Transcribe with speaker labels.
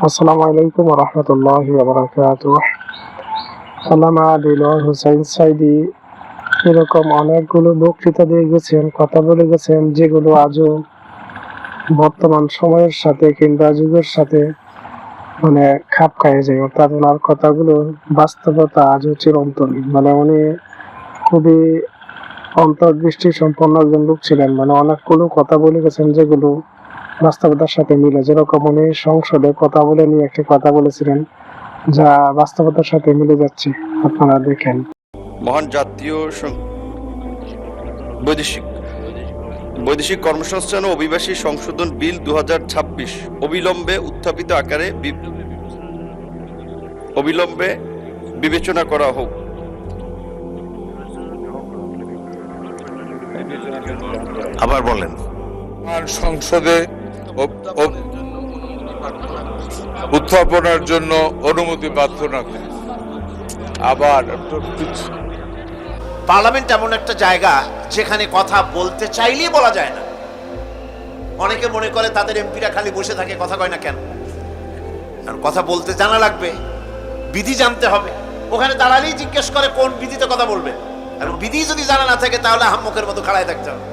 Speaker 1: আসসালামু আলাইকুম ওয়া রাহমাতুল্লাহি ওয়া বারাকাতুহু। আল্লামা দিলওয়ার হোসাইন সাঈদী এরকম অনেকগুলো বক্তৃতা দিয়ে গেছেন, কথা বলে গেছেন, যেগুলো আজও বর্তমান সময়ের সাথে কিংবা যুগের সাথে খাপ খাইয়ে যায়। অর্থাৎ ওনার কথাগুলো বাস্তবতা আজও চিরন্তন। উনি খুবই অন্তর্দৃষ্টি সম্পন্ন একজন লোক ছিলেন। অনেকগুলো কথা বলে গেছেন যেগুলো বাস্তবতার সাথে মিলে। যেরকম উনি সংসদে কথা বলে নিয়ে একটি কথা বলেছিলেন, যা বাস্তবতার সাথে মিলে যাচ্ছে। আপনারা দেখেন।
Speaker 2: মহান জাতীয় বৈদেশিক বৈদেশিক কর্মসংস্থান ও অভিবাসী সংশোধন বিল 2026 অবিলম্বে বিবেচনা করা হোক।
Speaker 3: আবার বলেন।
Speaker 4: সংসদে উত্থাপনের জন্য অনুমতি প্রার্থনা করি। আবার
Speaker 3: পার্লামেন্ট এমন একটা জায়গা যেখানে কথা বলতে চাইলেই বলা যায় না। অনেকে মনে করে তাদের এমপিরা খালি বসে থাকে, কথা কয় না কেন? কারণ কথা বলতে জানা লাগবে, বিধি জানতে হবে। ওখানে দাঁড়ালেই জিজ্ঞেস করে কোন বিধিতে কথা বলবে, এবং বিধি যদি জানা না থাকে তাহলে আহাম্মকের মতো খাড়ায় থাকতে হবে।